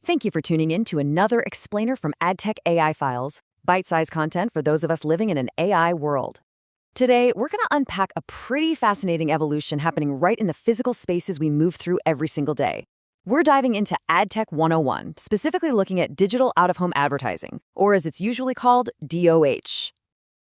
Thank you for tuning in to another explainer from AdTech AI Files, bite-sized content for those of us living in an AI world. Today, we're going to unpack a pretty fascinating evolution happening right in the physical spaces we move through every single day. We're diving into AdTech 101, specifically looking at digital out-of-home advertising, or as it's usually called, DOH.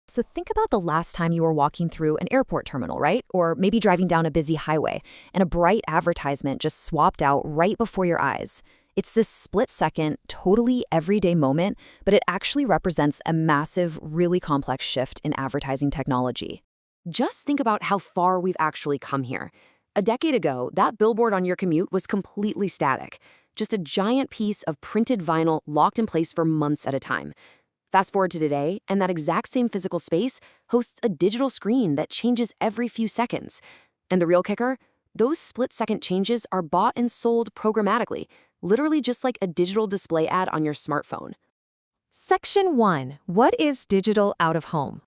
So think about the last time you were walking through an airport terminal, right? Or maybe driving down a busy highway, and a bright advertisement just swapped out right before your eyes. It's this split-second, totally everyday moment, but it actually represents a massive, really complex shift in advertising technology. Just think about how far we've actually come here. A decade ago, that billboard on your commute was completely static, just a giant piece of printed vinyl locked in place for months at a time. Fast forward to today, and that exact same physical space hosts a digital screen that changes every few seconds. And the real kicker? Those split-second changes are bought and sold programmatically, literally just like a digital display ad on your smartphone. Section 1. What is digital out-of-home?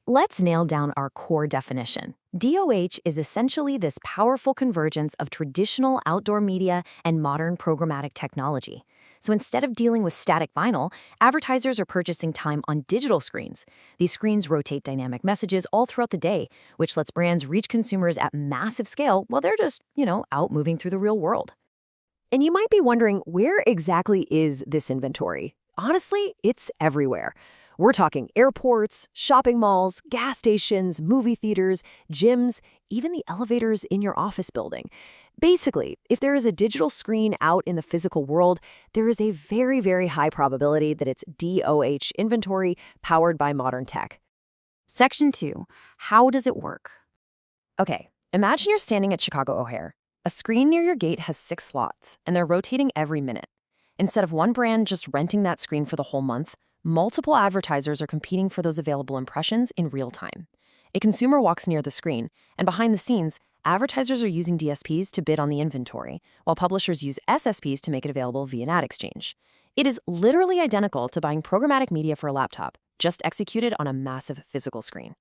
Let's nail down our core definition. DOH is essentially this powerful convergence of traditional outdoor media and modern programmatic technology. So instead of dealing with static vinyl, advertisers are purchasing time on digital screens. These screens rotate dynamic messages all throughout the day, which lets brands reach consumers at massive scale while they're just, out moving through the real world. And you might be wondering, where exactly is this inventory? Honestly, it's everywhere. We're talking airports, shopping malls, gas stations, movie theaters, gyms, even the elevators in your office building. Basically, if there is a digital screen out in the physical world, there is a very, very high probability that it's DOH inventory powered by modern tech. Section 2. How does it work? Okay, imagine you're standing at Chicago O'Hare. A screen near your gate has 6 slots, and they're rotating every minute. Instead of one brand just renting that screen for the whole month, multiple advertisers are competing for those available impressions in real time. A consumer walks near the screen, and behind the scenes, advertisers are using DSPs to bid on the inventory, while publishers use SSPs to make it available via an ad exchange. It is literally identical to buying programmatic media for a laptop, just executed on a massive physical screen.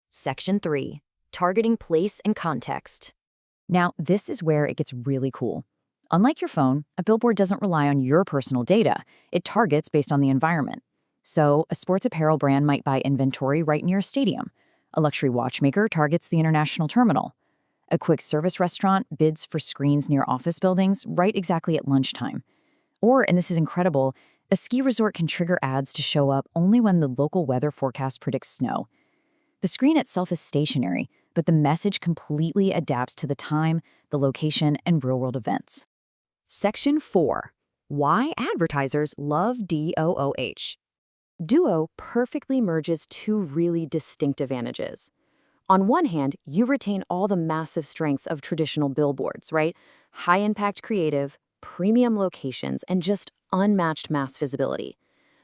Section 3. Targeting place and context. Now, this is where it gets really cool. Unlike your phone, a billboard doesn't rely on your personal data. It targets based on the environment. So, a sports apparel brand might buy inventory right near a stadium. A luxury watchmaker targets the international terminal. A quick service restaurant bids for screens near office buildings right exactly at lunchtime. Or, and this is incredible, a ski resort can trigger ads to show up only when the local weather forecast predicts snow. The screen itself is stationary, but the message completely adapts to the time, the location, and real-world events. Section 4. Why advertisers love DOOH. DOOH perfectly merges two really distinct advantages. On one hand, you retain all the massive strengths of traditional billboards, right? High-impact creative, premium locations, and just unmatched mass visibility.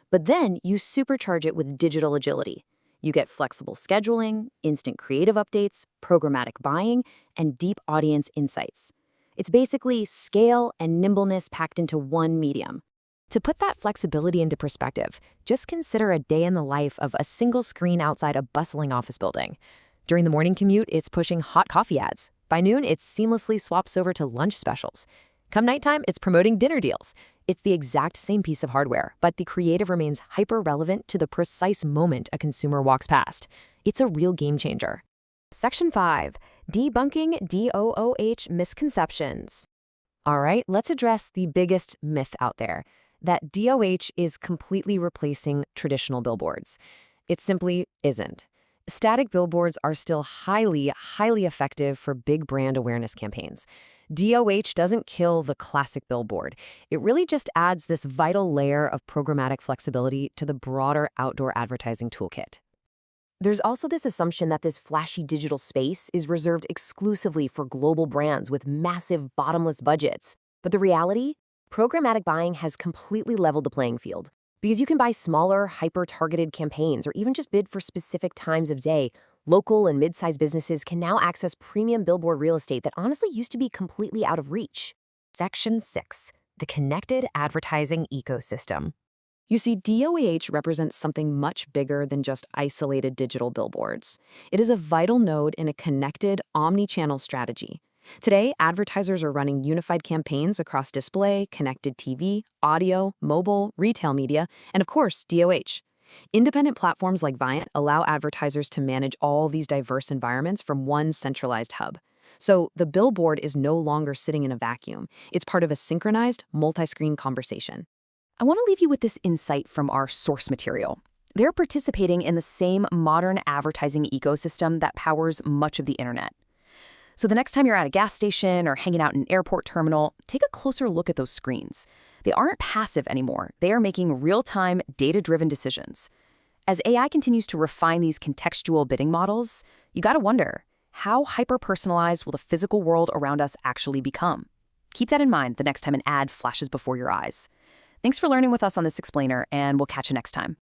But then you supercharge it with digital agility. You get flexible scheduling, instant creative updates, programmatic buying, and deep audience insights. It's basically scale and nimbleness packed into one medium. To put that flexibility into perspective, just consider a day in the life of a single screen outside a bustling office building. During the morning commute, it's pushing hot coffee ads. By noon, it seamlessly swaps over to lunch specials. Come nighttime, it's promoting dinner deals. It's the exact same piece of hardware, but the creative remains hyper-relevant to the precise moment a consumer walks past. It's a real game changer. Section 5. Debunking DOOH misconceptions. All right, let's address the biggest myth out there, that DOH is completely replacing traditional billboards. It simply isn't. Static billboards are still highly effective for big brand awareness campaigns. DOH doesn't kill the classic billboard. It really just adds this vital layer of programmatic flexibility to the broader outdoor advertising toolkit. There's also this assumption that this flashy digital space is reserved exclusively for global brands with massive bottomless budgets. But the reality? Programmatic buying has completely leveled the playing field. Because you can buy smaller, hyper-targeted campaigns or even just bid for specific times of day, local and mid-sized businesses can now access premium billboard real estate that honestly used to be completely out of reach. Section 6. The connected advertising ecosystem. You see, DOH represents something much bigger than just isolated digital billboards. It is a vital node in a connected, omni-channel strategy. Today, advertisers are running unified campaigns across display, connected TV, audio, mobile, retail media, and of course, DOH. Independent platforms like Viant allow advertisers to manage all these diverse environments from one centralized hub. So the billboard is no longer sitting in a vacuum. It's part of a synchronized, multi-screen conversation. I want to leave you with this insight from our source material. They're participating in the same modern advertising ecosystem that powers much of the internet. So the next time you're at a gas station or hanging out in an airport terminal, take a closer look at those screens. They aren't passive anymore. They are making real-time, data-driven decisions. As AI continues to refine these contextual bidding models, you gotta wonder, how hyper-personalized will the physical world around us actually become? Keep that in mind the next time an ad flashes before your eyes. Thanks for learning with us on this explainer, and we'll catch you next time.